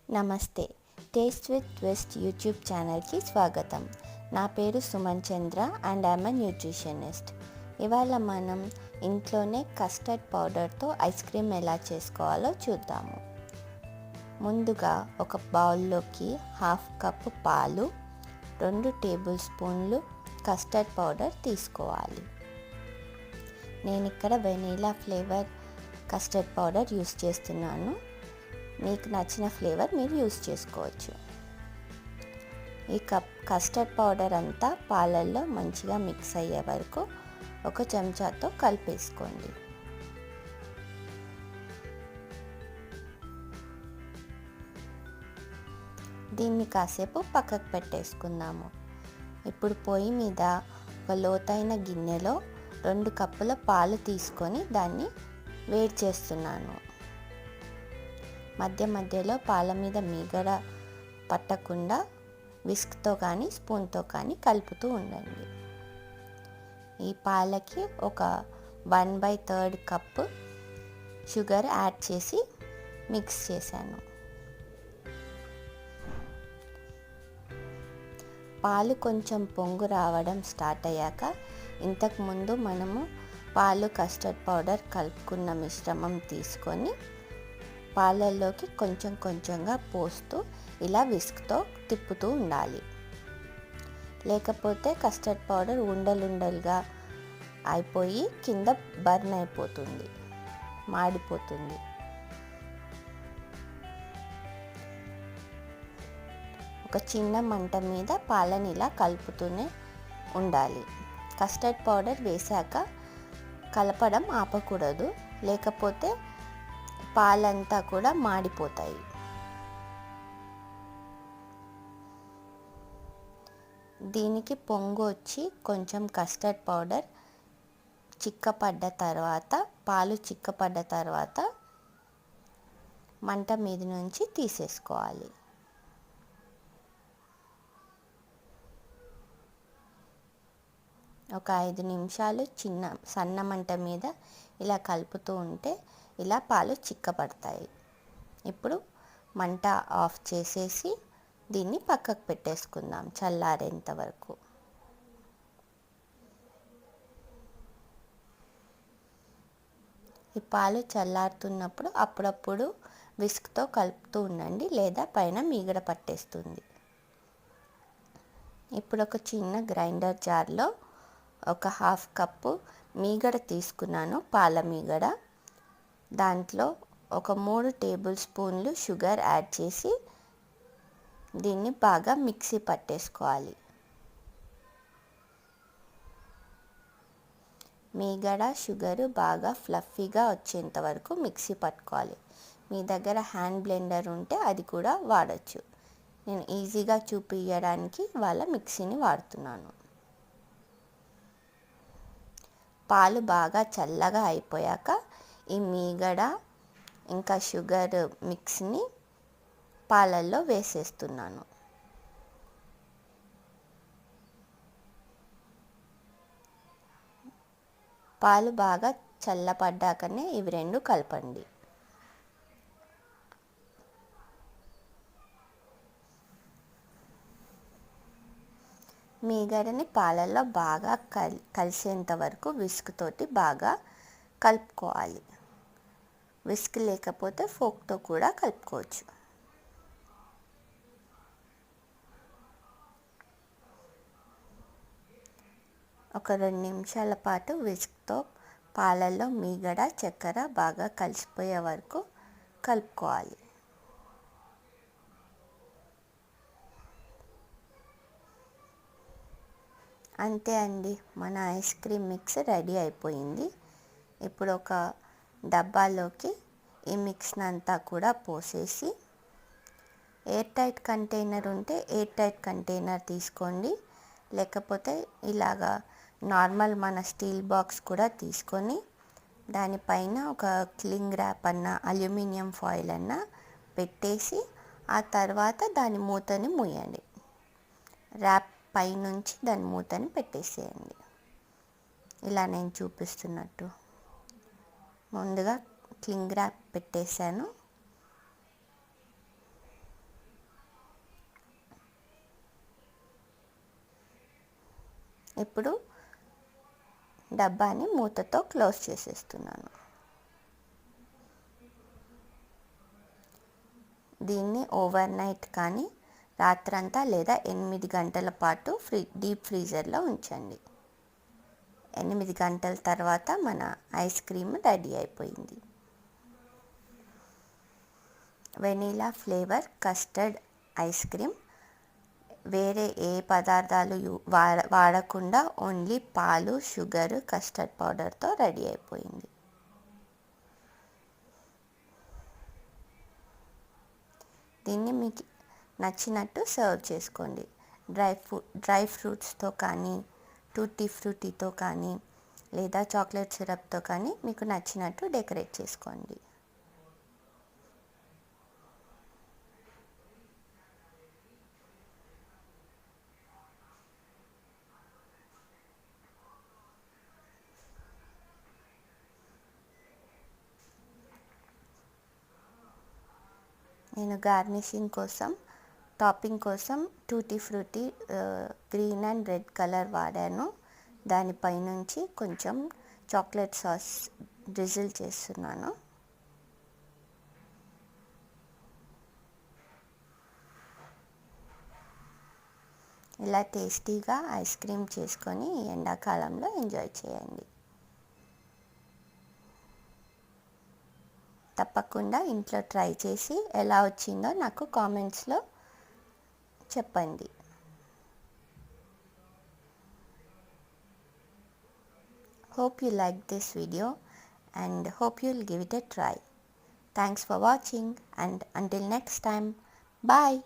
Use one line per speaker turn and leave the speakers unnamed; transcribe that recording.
నమస్తే. Taste with twist YouTube ఛానల్కి స్వాగతం. నా పేరు సుమన్ చంద్ర అండ్ ఐఎమ్ న్యూట్రిషనిస్ట్. ఇవాళ మనం ఇంట్లోనే కస్టర్డ్ పౌడర్తో ఐస్ క్రీమ్ ఎలా చేసుకోవాలో చూద్దాము. ముందుగా ఒక బౌల్లోకి 1/2 కప్పు పాలు, 2 టేబుల్ స్పూన్లు కస్టర్డ్ పౌడర్ తీసుకోవాలి. నేను ఇక్కడ vanilla flavour custard powder use చేస్తున్నాను. మీకు నచ్చిన ఫ్లేవర్ మీరు యూస్ చేసుకోవచ్చు. ఈ కస్టర్డ్ పౌడర్ అంతా పాలల్లో మంచిగా మిక్స్ అయ్యే వరకు ఒక చెంచాతో కలిపేసుకోండి. దీన్ని కాసేపు పక్కకు పెట్టేసుకుందాము. ఇప్పుడు పొయ్యి మీద ఒక లోతైన గిన్నెలో 2 కప్పుల పాలు తీసుకొని దాన్ని వేడి చేస్తున్నాను. మధ్య మధ్యలో పాల మీద మీగడ పట్టకుండా విస్క్తో కానీ స్పూన్తో కానీ కలుపుతూ ఉండండి. ఈ పాలకి ఒక 1/3 కప్పు షుగర్ యాడ్ చేసి మిక్స్ చేశాను. పాలు కొంచెం పొంగు రావడం స్టార్ట్ అయ్యాక ఇంతకుముందు మనము పాలు కస్టర్డ్ పౌడర్ కలుపుకున్న మిశ్రమం తీసుకొని పాలల్లోకి కొంచెం కొంచెంగా పోస్తూ ఇలా విస్క్తో తిప్పుతూ ఉండాలి. లేకపోతే కస్టర్డ్ పౌడర్ ఉండలుండలుగా అయిపోయి కింద బర్న్ అయిపోతుంది, మాడిపోతుంది. ఒక చిన్న మంట మీద పాలని ఇలా కలుపుతూనే ఉండాలి. కస్టర్డ్ పౌడర్ వేశాక కలపడం ఆపకూడదు, లేకపోతే పాలంతా కూడా మాడిపోతాయి. దీనికి పొంగు వచ్చి కొంచెం కస్టర్డ్ పౌడర్ చిక్కపడ్డ తర్వాత, పాలు చిక్కపడ్డ తర్వాత మంట మీద నుంచి తీసేసుకోవాలి. ఒక 5 నిమిషాలు సన్న మంట మీద ఇలా కలుపుతూ ఉంటే ఇలా పాలు చిక్కపడతాయి. ఇప్పుడు మంట ఆఫ్ చేసేసి దీన్ని పక్కకు పెట్టేసుకుందాం చల్లారేంత వరకు. ఈ పాలు చల్లారుతున్నప్పుడు అప్పుడప్పుడు విస్క్తో కలుపుతూ ఉండండి, లేదా పైన మీగడ పట్టేస్తుంది. ఇప్పుడు ఒక చిన్న గ్రైండర్ జార్లో ఒక 1/2 కప్పు మీగడ తీసుకున్నాను, పాల మీగడ. దాంట్లో ఒక 3 టేబుల్ స్పూన్లు షుగర్ యాడ్ చేసి దీన్ని బాగా మిక్సీ పట్టేసుకోవాలి. మీగడ షుగరు బాగా ఫ్లఫీగా వచ్చేంత వరకు మిక్సీ పట్టుకోవాలి. మీ దగ్గర హ్యాండ్ బ్లెండర్ ఉంటే అది కూడా వాడచ్చు. నేను ఈజీగా చూపించడానికి వాళ్ళ మిక్సీని వాడుతున్నాను. పాలు బాగా చల్లగా అయిపోయాక ఈ మీగడ ఇంకా షుగర్ మిక్స్ని పాలల్లో వేసేస్తున్నాను. పాలు బాగా చల్లపడ్డాకనే ఇవి రెండు కలపండి. మీగడని పాలల్లో బాగా కలిసేంత వరకు విస్క్ తోటి బాగా కలుపుకోవాలి. విస్క్ లేకపోతే ఫోక్తో కూడా కలుపుకోవచ్చు. ఒక 2 నిమిషాల పాటు విస్క్తో పాలల్లో మీగడ చక్కెర బాగా కలిసిపోయే వరకు కలుపుకోవాలి. అంతే అండి, మన ఐస్ క్రీమ్ మిక్స్ రెడీ అయిపోయింది. ఇప్పుడు ఒక డబ్బాలోకి ఈ మిక్స్ని అంతా కూడా పోసేసి, ఎయిర్ టైట్ కంటైనర్ ఉంటే ఎయిర్ టైట్ కంటైనర్ తీసుకోండి, లేకపోతే ఇలాగా నార్మల్ మన స్టీల్ బాక్స్ కూడా తీసుకొని దానిపైన ఒక క్లింగ్ ర్యాప్ అన్న అల్యూమినియం ఫాయిల్ అన్న పెట్టేసి ఆ తర్వాత దాని మూతని మూయండి. ర్యాప్ పైనుంచి దాని మూతని పెట్టేసేయండి. ఇలా నేను చూపిస్తున్నట్టు ముందుగా క్లింగ్ ర్యాప్ పెట్టేశాను. ఇప్పుడు డబ్బాని మూతతో క్లోజ్ చేసేస్తున్నాను. దీన్ని ఓవర్ నైట్ కానీ రాత్రంతా లేదా 8 గంటల పాటు డీప్ ఫ్రీజర్లో ఉంచండి. 8 గంటల తర్వాత మన ఐస్ క్రీమ్ రెడీ అయిపోయింది. Vanilla flavour custard ice cream వేరే ఏ పదార్థాలు వాడకుండా ఓన్లీ పాలు, షుగర్, కస్టర్డ్ పౌడర్తో రెడీ అయిపోయింది. దీన్ని మీకు నచ్చినట్టు సర్వ్ చేసుకోండి. డ్రై ఫ్రూట్స్తో కానీ, టూటీ ఫ్రూటీతో కానీ, లేదా చాక్లెట్ సిరప్తో కానీ మీకు నచ్చినట్టు డెకరేట్ చేసుకోండి. నేను గార్నిషింగ్ కోసం, టాపింగ్ కోసం tutti frutti green and red colour వాడాను. దానిపైనుంచి కొంచెం చాక్లెట్ సాస్ డ్రిజిల్ చేస్తున్నాను. ఇలా టేస్టీగా ఐస్ క్రీమ్ చేసుకొని ఎండాకాలంలో ఎంజాయ్ చేయండి. తప్పకుండా ఇంట్లో ట్రై చేసి ఎలా వచ్చిందో నాకు కామెంట్స్లో చెప్పండి. Hope you liked this video and hope you'll give it a try. Thanks for watching and until next time, bye.